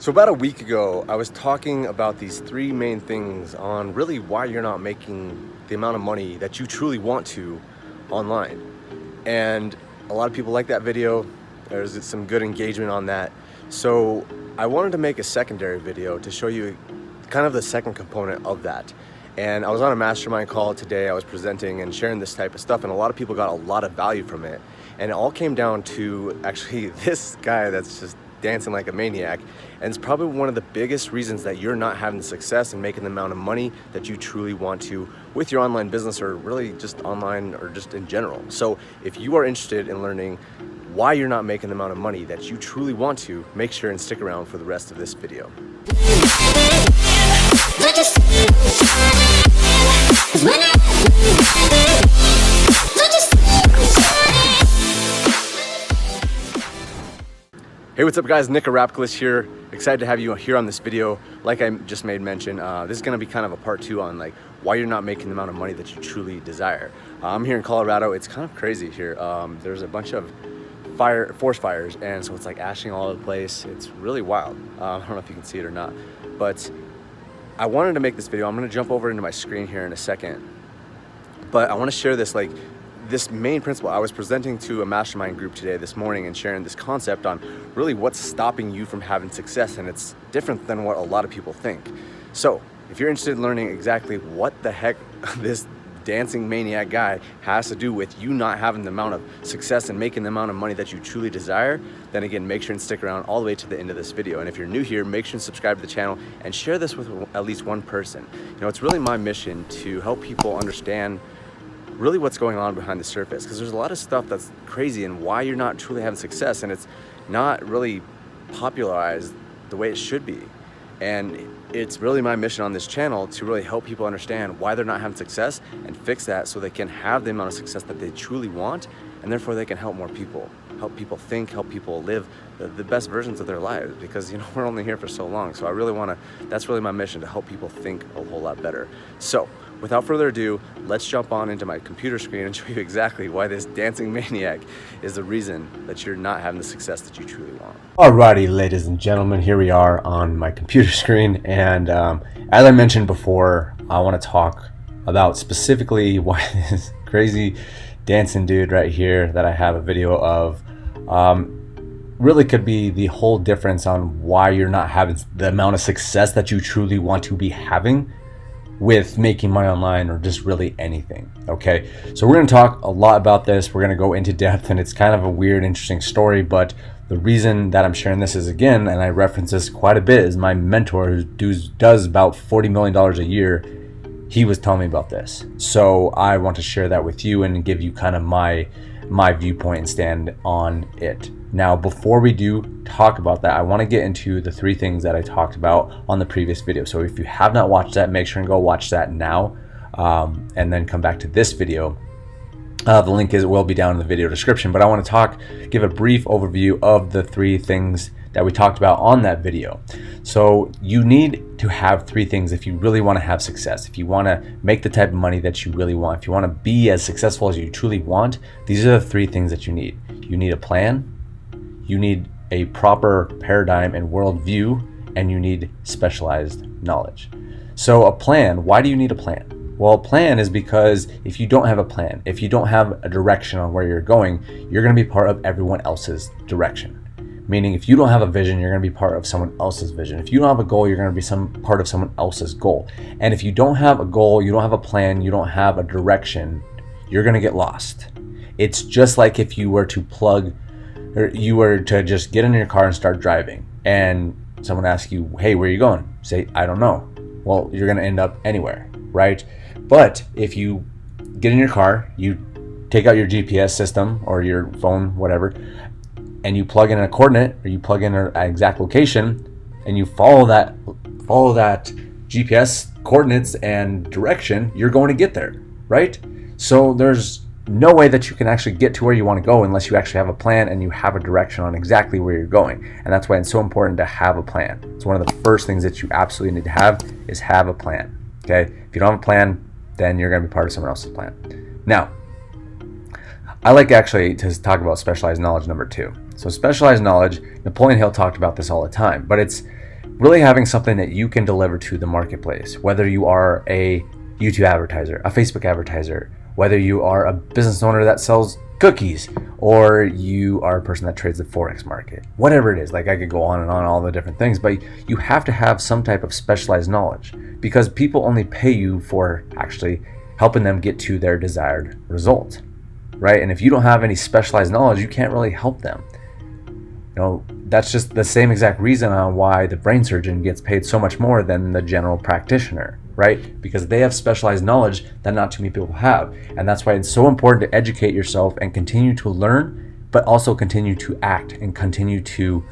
So about a week ago, I was talking about these three main things on really why you're not making the amount of money that you truly want to online. And a lot of people like that video. There's some good engagement on that. So I wanted to make a secondary video to show you kind of the second component of that. And I was on a mastermind call today. I was presenting and sharing this type of stuff, and a lot of people got a lot of value from it. And it all came down to actually this guy that's just dancing like a maniac, and it's probably one of the biggest reasons that you're not having the success and making the amount of money that you truly want to with your online business, or really just online or just in general. So if you are interested in learning why you're not making the amount of money that you truly want to, make sure and stick around for the rest of this video. Hey, what's up guys? Nick Arapkalis here. Excited to have you here on this video. Like I just made mention, this is gonna be kind of a part two on like why you're not making the amount of money that you truly desire. I'm here in Colorado. It's kind of crazy here. There's a bunch of forest fires, and so it's like ashing all over the place. It's really wild. I don't know if you can see it or not, but I wanted to make this video. I'm gonna jump over into my screen here in a second, but I wanna share this main principle. I was presenting to a mastermind group today this morning and sharing this concept on really what's stopping you from having success, and it's different than what a lot of people think. So if you're interested in learning exactly what the heck this dancing maniac guy has to do with you not having the amount of success and making the amount of money that you truly desire, then again, make sure and stick around all the way to the end of this video. And if you're new here, make sure and subscribe to the channel and share this with at least one person. You know, it's really my mission to help people understand really what's going on behind the surface, because there's a lot of stuff that's crazy and why you're not truly having success, and it's not really popularized the way it should be. And it's really my mission on this channel to really help people understand why they're not having success and fix that so they can have the amount of success that they truly want, and therefore they can help more people, help people think, help people live the best versions of their lives, because you know we're only here for so long. So I really want to, that's really my mission, to help people think a whole lot better. So without further ado, let's jump on into my computer screen and show you exactly why this dancing maniac is the reason that you're not having the success that you truly want. Alrighty, ladies and gentlemen, here we are on my computer screen, and as I mentioned before, I want to talk about specifically why this crazy dancing dude right here that I have a video of really could be the whole difference on why you're not having the amount of success that you truly want to be having with making money online, or just really anything. Okay, so we're going to talk a lot about this. We're going to go into depth, and it's kind of a weird, interesting story, but the reason that I'm sharing this is, again, and I reference this quite a bit, is my mentor who does about $40 million a year. He was telling me about this, so I want to share that with you and give you kind of my viewpoint and stand on it. Now, before we do talk about that, I want to get into the three things that I talked about on the previous video. So if you have not watched that, make sure and go watch that now, and then come back to this video. The link will be down in the video description, but I want to give a brief overview of the three things that we talked about on that video. So you need to have three things if you really want to have success. If you want to make the type of money that you really want, if you want to be as successful as you truly want, these are the three things that you need. You need a plan, you need a proper paradigm and worldview, and you need specialized knowledge. So a plan, why do you need a plan? Well, a plan is because if you don't have a plan, if you don't have a direction on where you're going, you're going to be part of everyone else's direction. Meaning, if you don't have a vision, you're going to be part of someone else's vision. If you don't have a goal, you're going to be part of someone else's goal. And if you don't have a goal, you don't have a plan, you don't have a direction, you're going to get lost. It's just like if you were to just get in your car and start driving, and someone asks you, hey, where are you going? Say, I don't know. Well, you're going to end up anywhere, right? But if you get in your car, you take out your GPS system or your phone, whatever, and you plug in a coordinate, or you plug in an exact location, and you follow that GPS coordinates and direction, you're going to get there, right? So there's no way that you can actually get to where you want to go unless you actually have a plan and you have a direction on exactly where you're going. And that's why it's so important to have a plan. It's one of the first things that you absolutely need to have, is have a plan. Okay, if you don't have a plan, then you're going to be part of someone else's plan. Now, I like actually to talk about specialized knowledge number two. So specialized knowledge, Napoleon Hill talked about this all the time, but it's really having something that you can deliver to the marketplace, whether you are a YouTube advertiser, a Facebook advertiser, whether you are a business owner that sells cookies, or you are a person that trades the Forex market, whatever it is. Like, I could go on and on all the different things, but you have to have some type of specialized knowledge, because people only pay you for actually helping them get to their desired result, right? And if you don't have any specialized knowledge, you can't really help them. That's just the same exact reason on why the brain surgeon gets paid so much more than the general practitioner, right? Because they have specialized knowledge that not too many people have. And that's why it's so important to educate yourself and continue to learn, but also continue to act and continue to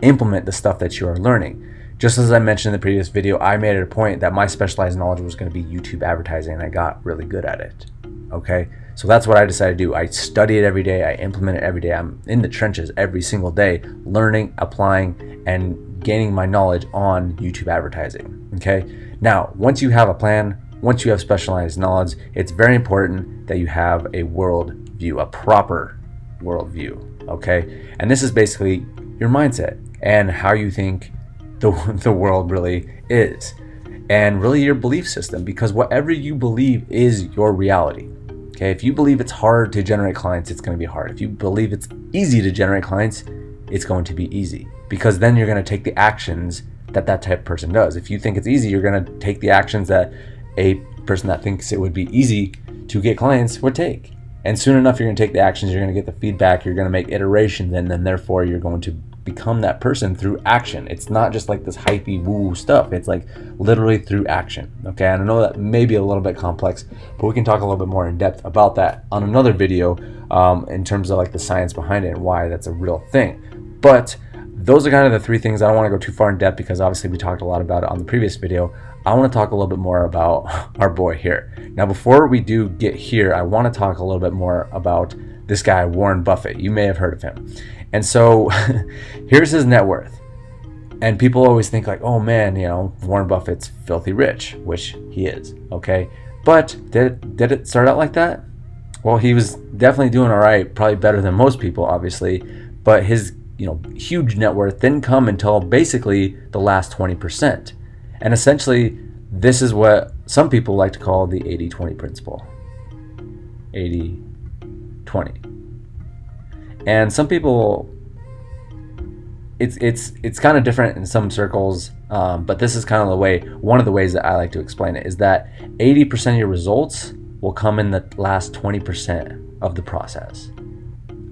implement the stuff that you are learning. Just as I mentioned in the previous video, I made it a point that my specialized knowledge was going to be YouTube advertising, and I got really good at it. Okay, so that's what I decided to do. I study it every day, I implement it every day. I'm in the trenches every single day, learning, applying, and gaining my knowledge on YouTube advertising. Okay, now once you have a plan, once you have specialized knowledge, it's very important that you have a world view, a proper world view. Okay, and this is basically your mindset and how you think the world really is, and really your belief system, because whatever you believe is your reality. Okay, if you believe it's hard to generate clients, it's going to be hard. If you believe it's easy to generate clients, it's going to be easy, because then you're going to take the actions that type of person does. If you think it's easy, you're going to take the actions that a person that thinks it would be easy to get clients would take. And soon enough, you're going to take the actions, you're going to get the feedback, you're going to make iterations, and then therefore you're going to become that person through action. It's not just like this hypey woo stuff. It's like literally through action. Okay, and I know that may be a little bit complex, but we can talk a little bit more in depth about that on another video, in terms of like the science behind it and why that's a real thing. But those are kind of the three things. I don't want to go too far in depth because obviously we talked a lot about it on the previous video. I want to talk a little bit more about our boy here. Now, before we do get here, I want to talk a little bit more about this guy, Warren Buffett. You may have heard of him. And so here's his net worth. And people always think like, oh man, Warren Buffett's filthy rich, which he is, okay? But did it start out like that? Well, he was definitely doing all right, probably better than most people, obviously. But his huge net worth didn't come until basically the last 20%. And essentially, this is what some people like to call the 80-20 principle. 80-20. And some people, it's kind of different in some circles, but this is kind of one of the ways that I like to explain it is that 80% of your results will come in the last 20% of the process.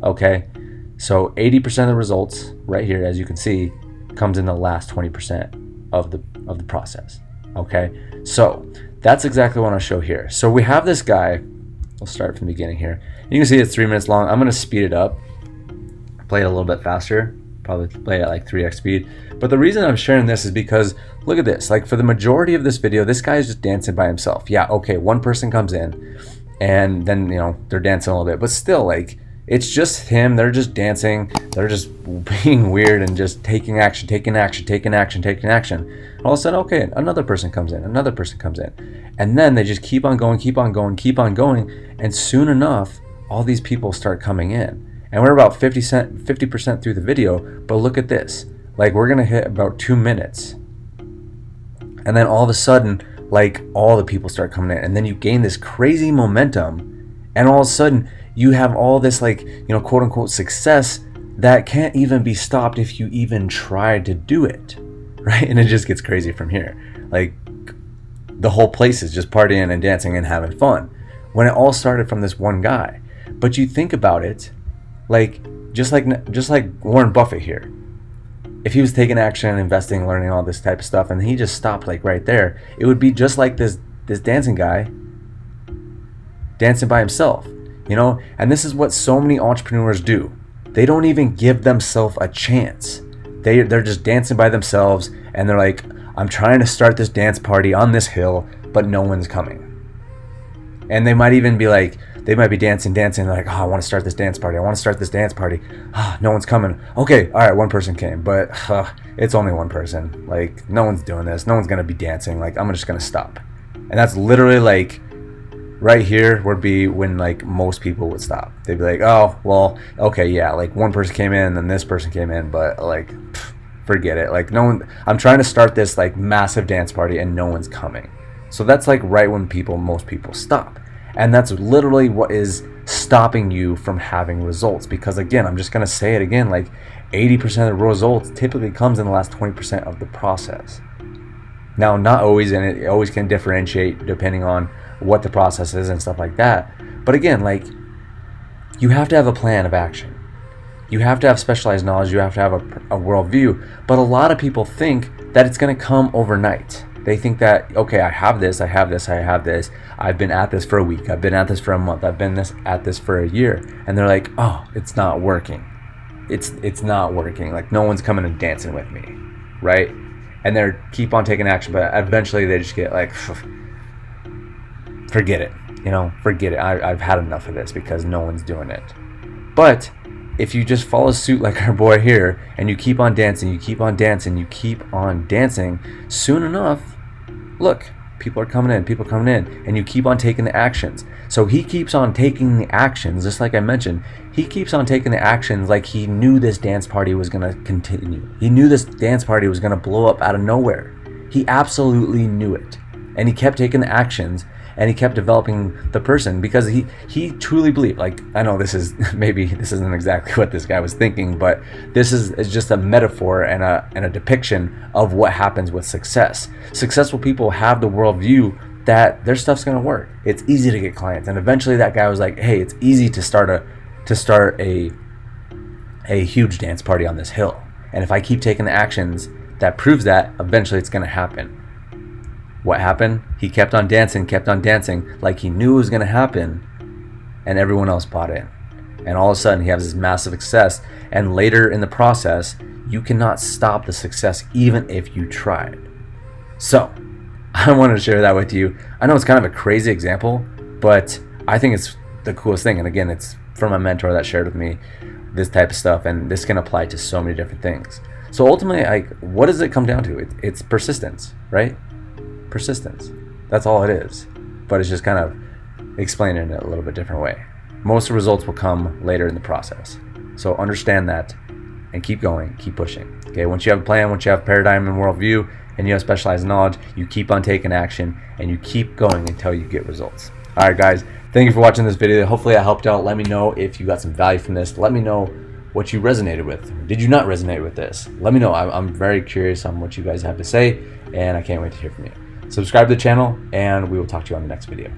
Okay, so 80% of the results right here, as you can see, comes in the last 20% of the process. Okay, so that's exactly what I'll show here. So we have this guy. We'll start from the beginning here. You can see it's 3 minutes long. I'm going to speed it up. Play it a little bit faster, probably play it at like 3x speed. But the reason I'm sharing this is because look at this. Like, for the majority of this video, this guy is just dancing by himself. Yeah, okay, one person comes in and then they're dancing a little bit, but still, like, it's just him. They're just dancing, they're just being weird and just taking action. And all of a sudden, okay, another person comes in, and then they just keep on going, and soon enough all these people start coming in. And we're about 50% through the video, but look at this. Like, we're gonna hit about 2 minutes. And then all of a sudden, like, all the people start coming in. And then you gain this crazy momentum. And all of a sudden, you have all this, like, quote unquote success that can't even be stopped if you even try to do it. Right? And it just gets crazy from here. Like, the whole place is just partying and dancing and having fun. When it all started from this one guy. But you think about it, like, just like Warren Buffett here, if he was taking action, investing, learning all this type of stuff, and he just stopped like right there, it would be just like this dancing guy dancing by himself, and this is what so many entrepreneurs do. They don't even give themselves a chance. They're just dancing by themselves, and they're like, I'm trying to start this dance party on this hill, but no one's coming. And they might even be like, they might be dancing. They're like, oh, I want to start this dance party. No one's coming. Okay, all right, one person came, but it's only one person. Like, no one's doing this. No one's going to be dancing. Like, I'm just going to stop. And that's literally like, right here would be when like most people would stop. They'd be like, oh, well, okay, yeah, like one person came in and then this person came in, but like, forget it. Like no one, I'm trying to start this like massive dance party and no one's coming. So that's like right when most people stop. And that's literally what is stopping you from having results. Because again, I'm just going to say it again, like 80% of the results typically comes in the last 20% of the process. Now, not always, and it always can differentiate depending on what the process is and stuff like that. But again, like you have to have a plan of action. You have to have specialized knowledge. You have to have a worldview. But a lot of people think that it's going to come overnight. They think that, okay, I have this. I've been at this for a week. I've been at this for a month. I've been at this for a year. And they're like, oh, it's not working. It's not working. Like no one's coming and dancing with me, right? And they keep on taking action, but eventually they just get like, forget it. Forget it. I've had enough of this because no one's doing it. But if you just follow suit like our boy here and you keep on dancing, soon enough, look, people are coming in, and you keep on taking the actions. So he keeps on taking the actions, just like I mentioned. He keeps on taking the actions like he knew this dance party was going to continue. He knew this dance party was going to blow up out of nowhere. He absolutely knew it. And he kept taking the actions, and he kept developing the person because he truly believed, like, I know this isn't exactly what this guy was thinking, but this is just a metaphor and a depiction of what happens with success. Successful people have the worldview that their stuff's going to work. It's easy to get clients. And eventually that guy was like, hey, it's easy to start a huge dance party on this hill. And if I keep taking the actions that proves that, eventually it's going to happen. What happened? He kept on dancing like he knew it was going to happen, and everyone else bought in. And all of a sudden he has this massive success, and later in the process you cannot stop the success even if you tried. So I wanted to share that with you. I know it's kind of a crazy example, but I think it's the coolest thing. And again, it's from a mentor that shared with me this type of stuff, and this can apply to so many different things. So ultimately, like, what does it come down to? It's persistence, right? Persistence. That's all it is. But it's just kind of explaining it a little bit different way. Most of the results will come later in the process. So understand that and keep going, keep pushing. Okay, once you have a plan, once you have a paradigm and worldview, and you have specialized knowledge, you keep on taking action and you keep going until you get results. All right, guys, thank you for watching this video. Hopefully I helped out. Let me know if you got some value from this. Let me know what you resonated with. Did you not resonate with this? Let me know. I'm very curious on what you guys have to say, and I can't wait to hear from you. Subscribe to the channel, and we will talk to you on the next video.